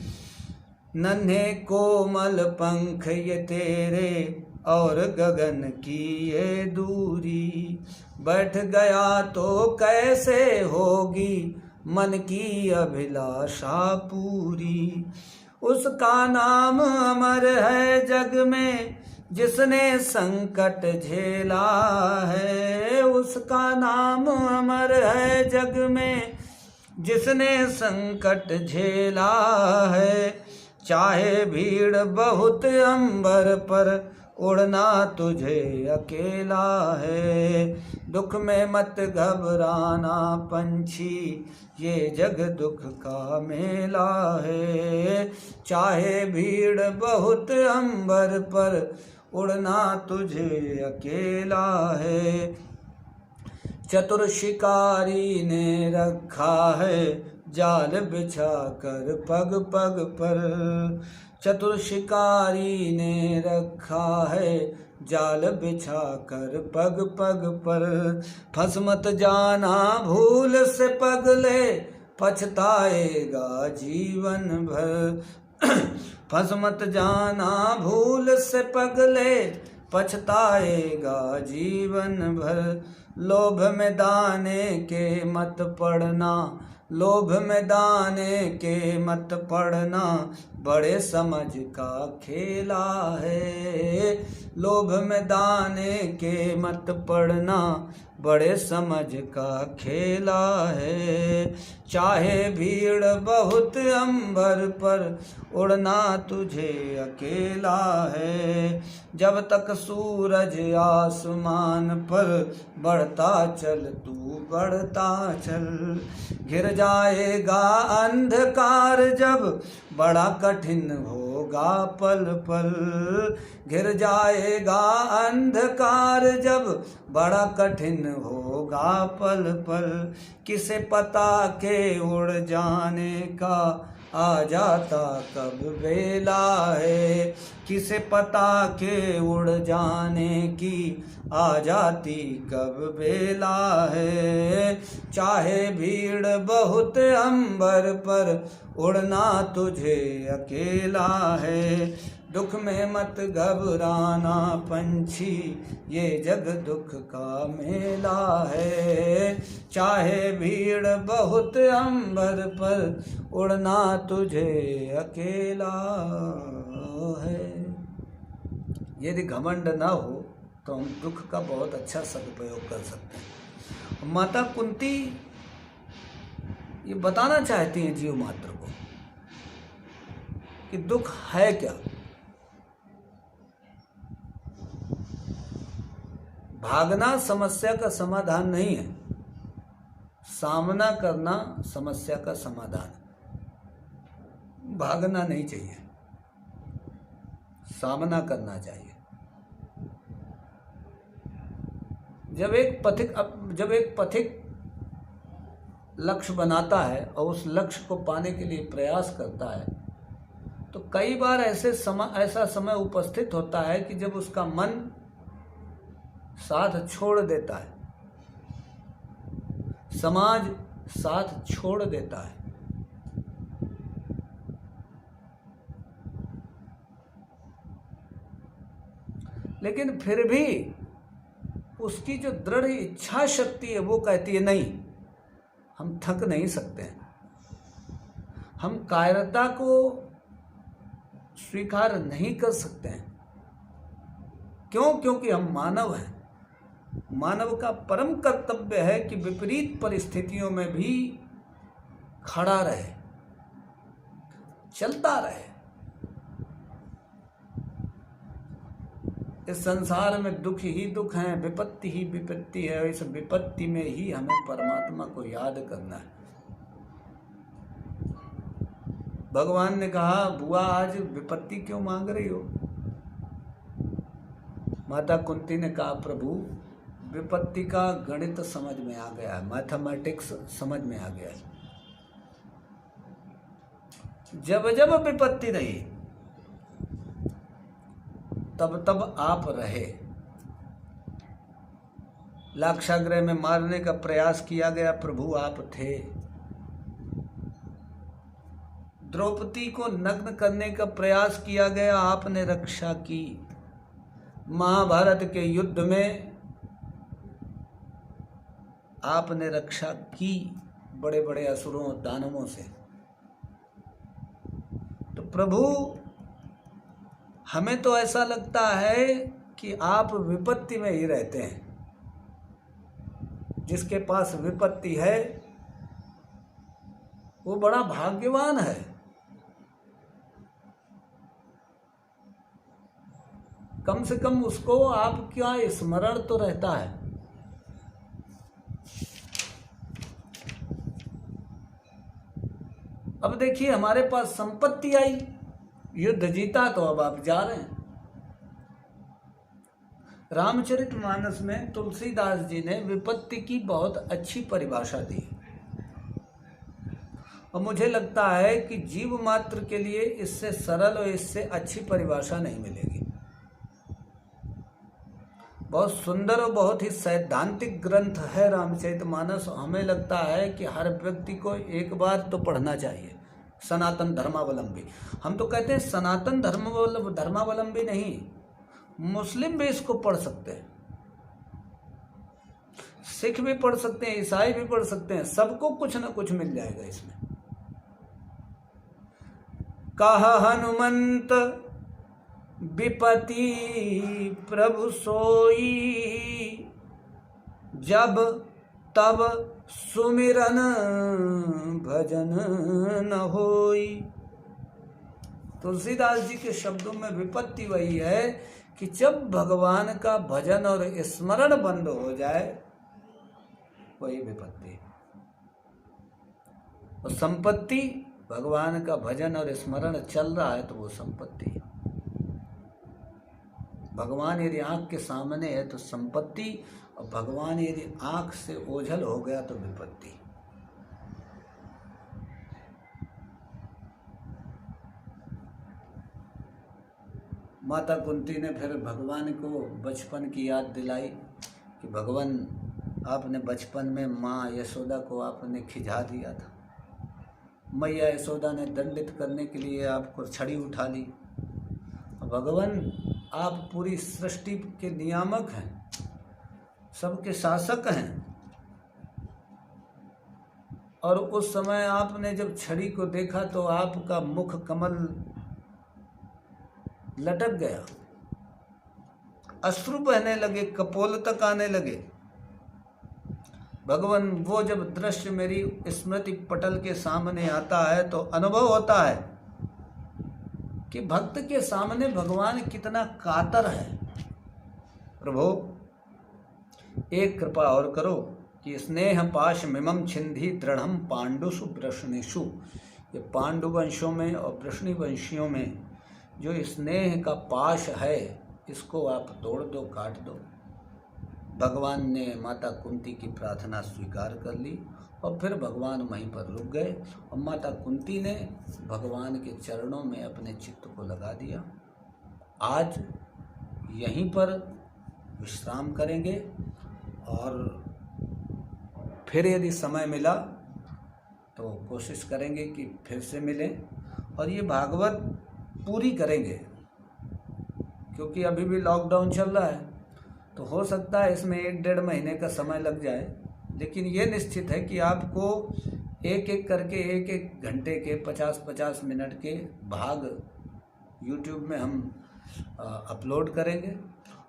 नन्हे कोमल पंख ये तेरे, और गगन की ये दूरी। बैठ गया तो कैसे होगी मन की अभिलाषा पूरी। उसका नाम अमर है जग में, जिसने संकट झेला है। उसका नाम अमर है जग में, जिसने संकट झेला है। चाहे भीड़ बहुत अंबर पर, उड़ना तुझे अकेला है। दुख में मत घबराना पंछी, ये जग दुख का मेला है। चाहे भीड़ बहुत अंबर पर, उड़ना तुझे अकेला है। चतुर शिकारी ने रखा है जाल बिछा कर पग पग पर। चतुर शिकारी ने रखा है जाल बिछा कर पग पग पर। फंस मत जाना भूल से पगले, पछताएगा जीवन भर। फंस मत जाना भूल से पगले, पछताएगा जीवन भर। लोभ में दाने के मत पड़ना, लोभ में दाने के मत पड़ना, बड़े समझ का खेला है। लोभ में दाने के मत पड़ना, बड़े समझ का खेला है। चाहे भीड़ बहुत अंबर पर, उड़ना तुझे अकेला है। जब तक सूरज आसमान पर, बढ़ता चल तू बढ़ता चल। घिर जाएगा अंधकार जब, बड़ा कठिन होगा पल पल। घिर जाएगा अंधकार जब, बड़ा कठिन होगा पल पल। किसे पता के उड़ जाने का, आ जाता कब बेला है। किसे पता के उड़ जाने की आ जाती कब बेला है। चाहे भीड़ बहुत अंबर पर उड़ना तुझे अकेला है। दुख में मत घबराना पंछी, ये जग दुख का मेला है। चाहे भीड़ बहुत अंबर पर उड़ना तुझे अकेला है। यदि घमंड न हो तो हम दुख का बहुत अच्छा सदुपयोग कर सकते हैं। माता कुंती ये बताना चाहती हैं जीव मात्र को कि दुख है क्या। भागना समस्या का समाधान नहीं है, सामना करना समस्या का समाधान है। भागना नहीं चाहिए, सामना करना चाहिए। जब एक पथिक लक्ष्य बनाता है और उस लक्ष्य को पाने के लिए प्रयास करता है तो कई बार ऐसा समय उपस्थित होता है कि जब उसका मन साथ छोड़ देता है, समाज साथ छोड़ देता है। लेकिन फिर भी उसकी जो दृढ़ इच्छा शक्ति है वो कहती है नहीं, हम थक नहीं सकते हैं। हम कायरता को स्वीकार नहीं कर सकते हैं। क्यों? क्योंकि हम मानव हैं। मानव का परम कर्तव्य है कि विपरीत परिस्थितियों में भी खड़ा रहे, चलता रहे। इस संसार में दुख ही दुख है, विपत्ति ही विपत्ति है। इस विपत्ति में ही हमें परमात्मा को याद करना है। भगवान ने कहा, बुआ आज विपत्ति क्यों मांग रही हो? माता कुंती ने कहा, प्रभु विपत्ति का गणित समझ में आ गया है, मैथमेटिक्स समझ में आ गया है। जब जब विपत्ति रही तब तब आप रहे। लाक्षागृह में मारने का प्रयास किया गया, प्रभु आप थे। द्रौपदी को नग्न करने का प्रयास किया गया, आपने रक्षा की। महाभारत के युद्ध में आपने रक्षा की बड़े बड़े असुरों दानवों से। तो प्रभु हमें तो ऐसा लगता है कि आप विपत्ति में ही रहते हैं। जिसके पास विपत्ति है वो बड़ा भाग्यवान है। कम से कम उसको आपका स्मरण तो रहता है। अब देखिए, हमारे पास संपत्ति आई, युद्ध जीता, तो अब आप जा रहे हैं। रामचरितमानस में तुलसीदास जी ने विपत्ति की बहुत अच्छी परिभाषा दी और मुझे लगता है कि जीव मात्र के लिए इससे सरल और इससे अच्छी परिभाषा नहीं मिलेगी। बहुत सुंदर और बहुत ही सैद्धांतिक ग्रंथ है रामचरितमानस। हमें लगता है कि हर व्यक्ति को एक बार तो पढ़ना चाहिए। सनातन धर्मावलंबी, हम तो कहते हैं सनातन धर्मावलंबी नहीं, मुस्लिम भी इसको पढ़ सकते हैं, सिख भी पढ़ सकते हैं, ईसाई भी पढ़ सकते हैं। सबको कुछ ना कुछ मिल जाएगा इसमें। कहा हनुमंत विपति प्रभु सोई, जब तब सुमिरन भजन न होई। तुलसीदास जी के शब्दों में विपत्ति वही है कि जब भगवान का भजन और स्मरण बंद हो जाए वही विपत्ति। और संपत्ति, भगवान का भजन और स्मरण चल रहा है तो वो संपत्ति। भगवान यदि आंख के सामने है तो संपत्ति, और भगवान यदि आंख से ओझल हो गया तो विपत्ति। माता कुंती ने फिर भगवान को बचपन की याद दिलाई कि भगवान आपने बचपन में माँ यशोदा को आपने खिजा दिया था, मैया यशोदा ने दंडित करने के लिए आपको छड़ी उठा ली। भगवान आप पूरी सृष्टि के नियामक हैं, सबके शासक हैं, और उस समय आपने जब छड़ी को देखा तो आपका मुख कमल लटक गया, अश्रु बहने लगे, कपोल तक आने लगे। भगवान वो जब दृश्य मेरी स्मृति पटल के सामने आता है तो अनुभव होता है कि भक्त के सामने भगवान कितना कातर है। प्रभु एक कृपा और करो कि स्नेह पाश मिमम छिंदी दृढ़म पांडुषु वृष्णिषु, ये पांडु वंशों में और वृष्णि वंशियों में जो स्नेह का पाश है इसको आप तोड़ दो, काट दो। भगवान ने माता कुंती की प्रार्थना स्वीकार कर ली और फिर भगवान वहीं पर रुक गए और माता कुंती ने भगवान के चरणों में अपने चित्त को लगा दिया। आज यहीं पर विश्राम करेंगे और फिर यदि समय मिला तो कोशिश करेंगे कि फिर से मिलें और ये भागवत पूरी करेंगे, क्योंकि अभी भी लॉकडाउन चल रहा है तो हो सकता है इसमें 1-1.5 महीने का समय लग जाए, लेकिन ये निश्चित है कि आपको एक एक करके 1-1 घंटे के 50-50 मिनट के भाग YouTube में हम अपलोड करेंगे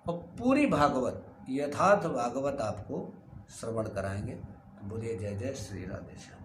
और पूरी भागवत यथार्थ भागवत आपको श्रवण कराएंगे। बोलिए जय जय श्री राधेश्याम।